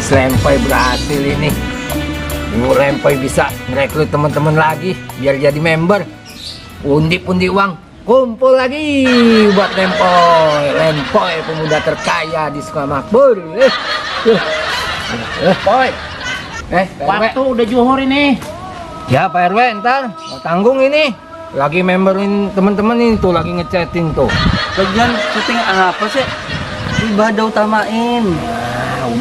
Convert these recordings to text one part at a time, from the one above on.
bisnis Lempoy berhasil ini. Lempoy bisa merekrut teman-teman lagi biar jadi member. Pundi-pundi uang kumpul lagi buat Lempoy. Lempoy pemuda terkaya di Sukamakmur. Poy. Waktu udah zuhur ini. Ya Pak RW, ntar tanggung ini. Lagi memberin teman-teman ini tuh, lagi ngechatin tuh. Lagian syuting apa sih? Ibadah utamain.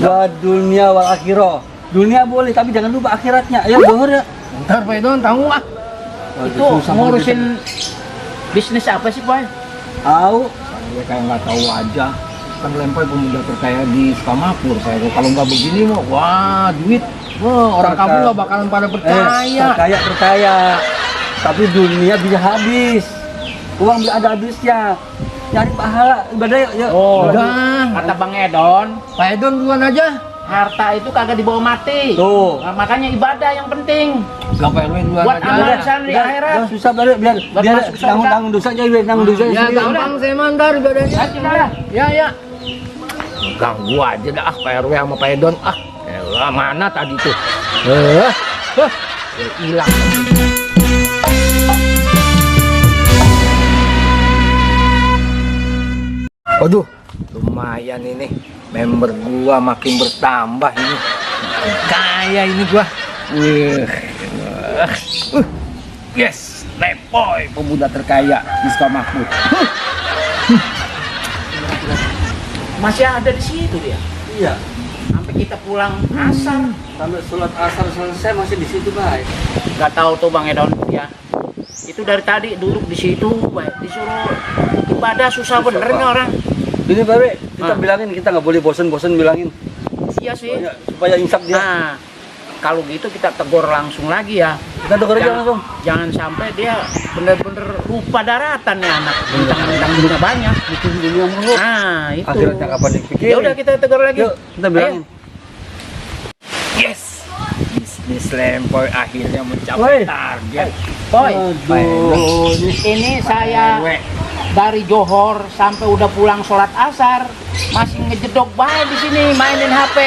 Buat dunia wal akhirah. Dunia boleh, tapi jangan lupa akhiratnya. Ayo dohor ya. Ntar Pak Edon tanggung ah. Itu ngurusin bisnis apa sih, Pak? Tahu. Ya kayak nggak tahu aja. Kan Lempoy pemuda terkaya di Sukamakmur Pak Edon. Kalau nggak begini mah, wah duit. Wah, orang kamu nggak bakalan pada percaya. Percaya. Tapi dunia bisa habis. Uang bisa ada habisnya. Nyari pahala ibadah yuk. Oh, udah. Kata Bang Edon, Pak Edon duluan aja. harta itu kagak dibawa mati. Tuh. Nah, makanya ibadah yang penting. Gak Pak RW duluan Buat aja. amal santri akhirat. Susah biar masuk surga. tanggung dosanya biar tanggung dosanya Ya sendiri. gampang saya mandar ibadahnya. Ayo, Ya. Ganggu aja dah Pak RW sama Pak Edon ah. Elah, mana tadi tuh? Ya hilang. Waduh, lumayan ini. Member gua makin bertambah ini. Makin kaya ini gua. Yes, Lempoy pemuda terkaya di Sukamakmur. masih ada di situ dia. Iya. Sampai kita pulang asar. Sampai sholat asar selesai masih di situ, Bay. Gak tahu tuh Bang Edon ya. Itu dari tadi duduk di situ, Bay. Disuruh ibadah susah bener nih orang. Ini Bay, kita bilangin kita nggak boleh bosen-bosen bilangin. Iya sih. Supaya insaf dia. Nah, kalau gitu kita tegur langsung lagi ya. Kita tegur aja langsung. Jangan sampai dia bener-bener lupa daratan ya anak. Bintang-bintang dunia banyak. Bikin dunia mulu. Nah, itu. Akhirnya kapan dipikir? Ya udah kita tegur lagi. Yuk, kita bilangin. Yes, bisnis Lempoy akhirnya mencapai target. Boy, Aduh. ini saya dari Johor sampai udah pulang sholat asar masih ngejedok baik di sini mainin HP.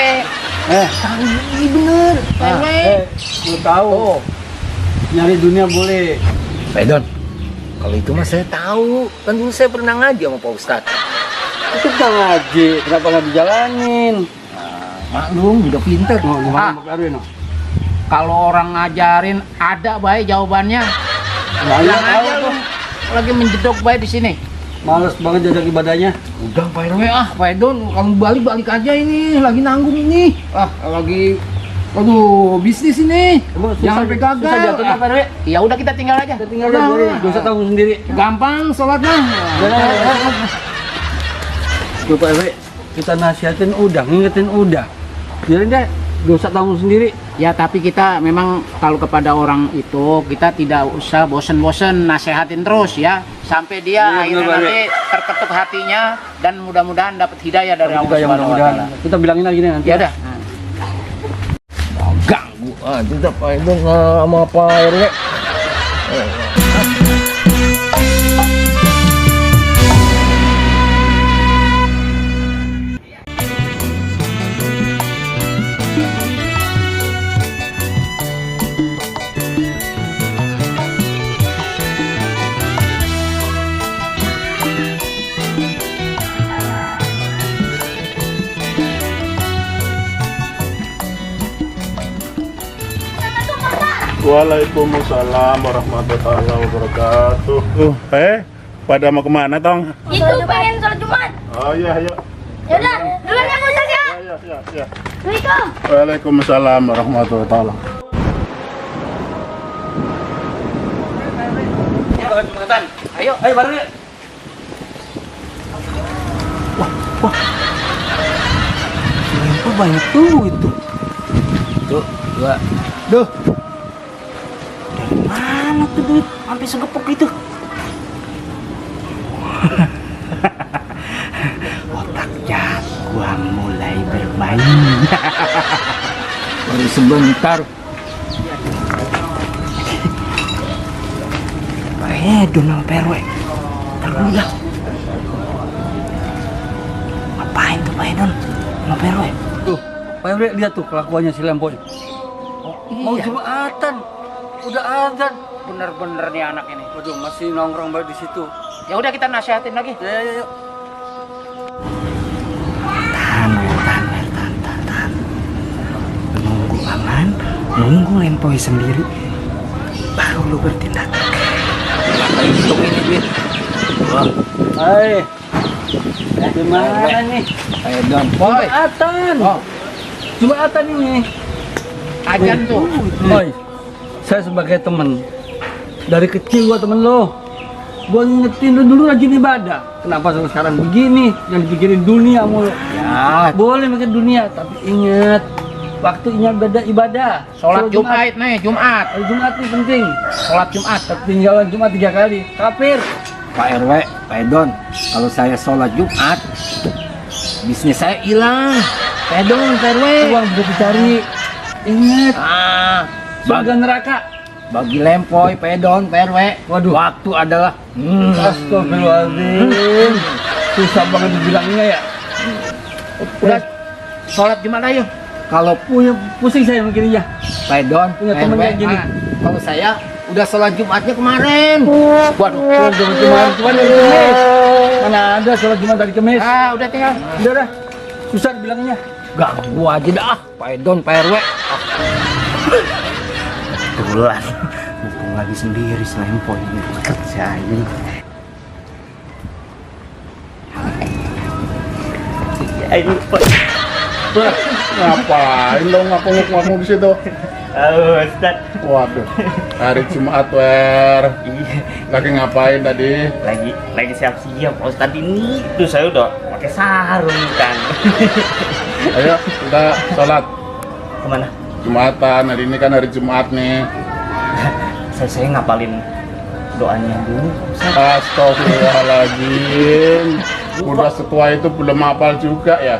Ini bener. Lu tahu. Nyari dunia boleh. Pak Edon, kalau itu mah saya tahu. Kan dulu saya pernah ngaji sama Pak Ustadz. Itu udah ngaji, kenapa nggak dijalanin? Maklum, udah pinter. Kalau orang ngajarin ada baik jawabannya. Bilang aja lu lagi menjedok baik di sini. Males banget jajak ibadahnya. Udah Pak RW Pak Edon, kamu balik aja ini. Lagi nanggung ini. Aduh, bisnis ini. Jangan sampai gagal. Susah jatuhnya, Pak RW. Ya udah kita tinggal aja. Tinggal aja, boleh. Dosa tanggung sendiri. Gampang sholatnya. Tuh Pak RW, kita nasihatin udah, ngingetin udah. Biarin deh, dosa tanggung sendiri. Ya tapi kita memang kalau kepada orang itu kita tidak usah bosen-bosen nasehatin terus ya sampai dia Iya, akhirnya bener, nanti terketuk hatinya dan mudah-mudahan dapat hidayah dari Allah Subhanahu wa mudah-mudahan. Ta'ala. Kita bilangin lagi nih nanti. Ya udah. Ganggu aja Pak Edon sama Pak RW. Waalaikumsalam warahmatullahi wabarakatuh. Pada mau kemana tong? Itu pengen sholat Jumat. Oh iya, iya. Yaudah, duluan ya Ustaz ya. Iya. Assalamualaikum. Waalaikumsalam warahmatullahi wabarakatuh. Ayo. Ayo bareng ya. Wah. Banyak tuh itu. Tuh, dua. Duh. Mana tuh duit? Sampai segepok gitu. Otaknya gua mulai bermain. Baru sebentar. Pak Edon sama Pak RW. Ntar dulu dah. Ngapain tuh Pak Edon sama Pak RW? Tuh, Pak RW lihat tuh kelakuannya si Lempoy. Mau Iya, Jumatan, udah azan. bener-bener nih anak ini. Waduh, masih nongkrong banget di situ. Ya udah kita nasihatin lagi. Ya. Nunggu aman, nunggu Lempoy sendiri, baru lu bertindak. Ngapain hitung ini duit? Wah, Hai. Gimana nih? kayak Don. Boy. Jumatan. Oh, Jumatan ini. Ajan tuh. Boy, saya sebagai temen dari kecil gua temen lo. Gua ngingetin lu dulu rajin ibadah. Kenapa sampai sekarang begini? Yang dipikirin dunia mulu. ya. Boleh mikir dunia, tapi ingat waktunya ibadah. Sholat Jumat nih, Jumat. Hari Jumat ini penting. Sholat Jumat. Ketinggalan Jumat 3 kali. Kafir. Pak RW, Pak Don, kalau saya sholat Jumat, bisnis saya hilang. Pak Don, Pak RW. Uang bisa dicari. Ingat, surga Bagi, neraka. bagi Lempoy, Pak Don, Pak RW. Waduh. Waktu adalah Astagfirullahaladzim. Susah banget dibilangnya ya. Udah sholat Jumat ayo. Kalau punya pusing saya mikirin ya. Pak Don, Punya Pak temen RW. kayak gini. Kalau saya udah sholat Jumatnya kemarin. Waduh, cuma dari Kemis. Mana ada sholat Jumat dari Kemis? Ah, udah tinggal. Udah, susah dibilangnya. Ganggu aja dah, Pak Don, Pak RW. Kebetulan, mumpung lagi sendiri si Lempoy ini kerjain. Ayo, Pak. Bah, ngapain lo ngaku-ngaku di situ? Ustad. Waduh, hari Jumat Wer. Iya, Lagi ngapain tadi? lagi siap-siap. Ustad ini tuh saya udah pakai sarung kan. Ayo kita sholat Kemana? Jumatan. Hari ini kan hari Jumat nih. Saya ngapalin doanya dulu. Ustad. Astagfirullahaladzim. Udah setua itu belum hafal juga ya?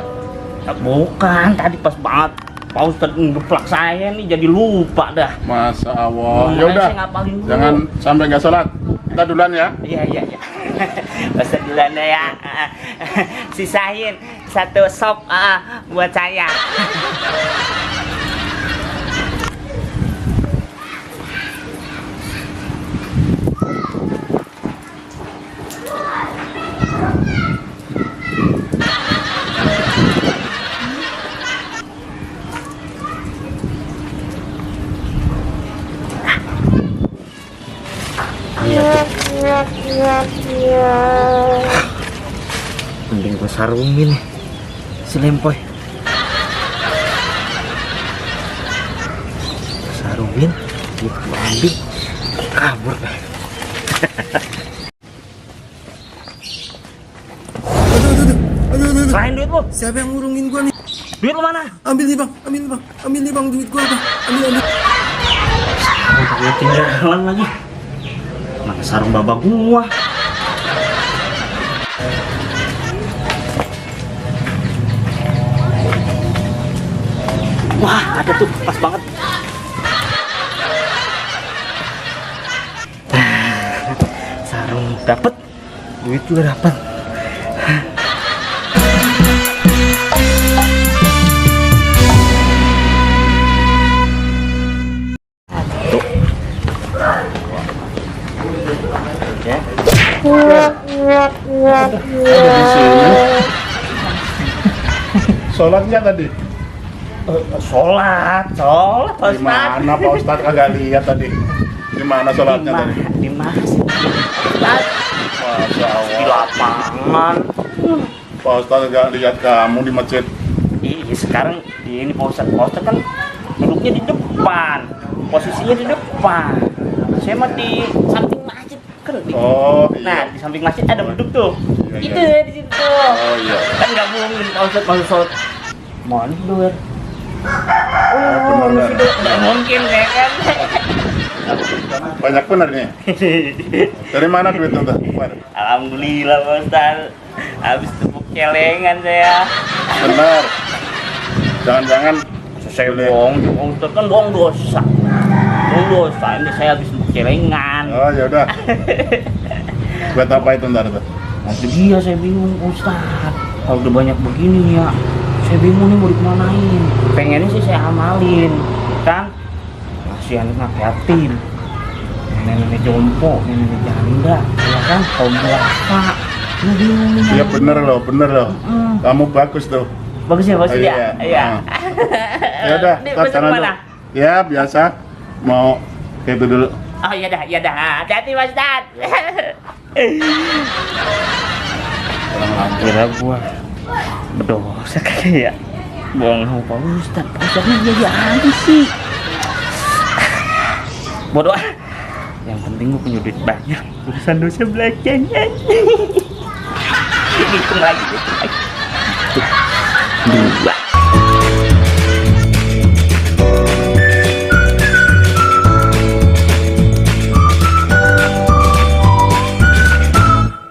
Bukan, tadi pas banget Pak Ustadz ngeplak saya nih jadi lupa dah. Masa Allah. Makanya Ya udah, saya ngapalin dulu. jangan sampai nggak sholat. Kita duluan ya. Iya. Ustadz duluan deh ya. Sisain satu sop buat saya. Mending gue sarungin si Lempoy. Sarungin, gue ambil, kabur deh. Serahin duit lu. Siapa yang ngurungin gua nih? Duit lu mana? Ambil nih bang, ambil nih bang duit gua bang, ambil. Gue tinggalan lagi. Mana sarung baba gua? Wah, ada tuh, pas banget. Sarung dapet, duit juga dapet. Tuh. Ya. Ada di sini. Sholatnya tadi. Sholat Pak Di mana Pak Ustadz kagak lihat tadi? Di mana sholatnya tadi? Di masjid Ustaz, Masya di Allah. lapangan. Pak Ustadz kagak lihat kamu di masjid. Iya, sekarang di ini Pak Ustadz kan duduknya di depan, posisinya di depan. Saya mah di samping masjid kan. Oh Nah, iya. di samping masjid ada beduk tuh. Iya, Itu iya. di situ. Oh iya. Kan nggak mungkin Pak Ustadz masuk sholat. Mohon duit. benar, benar. Nggak mungkin ya kan. Banyak benar nih. Dari mana duit itu? Alhamdulillah Pak Ustadz. Habis tepuk celengan saya. Benar. Jangan-jangan Saya bohong, Pak Ustadz kan bohong dosa. Bohong dosa, ini saya habis tepuk celengan. Oh ya udah. Buat apa itu ntar tuh? Nah, itu dia saya bingung Ustadz. Kalau udah banyak begini ya, Saya bingung nih mau dikemanain. Pengennya sih saya amalin, kan? Kasihan anak yatim, nenek jompo, nenek janda, ya kan? Kaum duafa. Saya bingung nih. Iya bener loh. Kamu bagus tuh. Bagus ya, bagus ya. Iya. Iya. Ya udah, Ini Ustaz, pesan sana kemana? dulu. Ya biasa. Mau kayak itu dulu. Oh iya dah. Hati-hati Mas Ustaz. Kira gua berdosa kayak ya. Bohong sama Pak Ustaz. Pak Ustaznya jadi aneh sih. Bodoh ah. Yang penting gua punya duit banyak. Urusan dosa belakangan. Hitung lagi. 2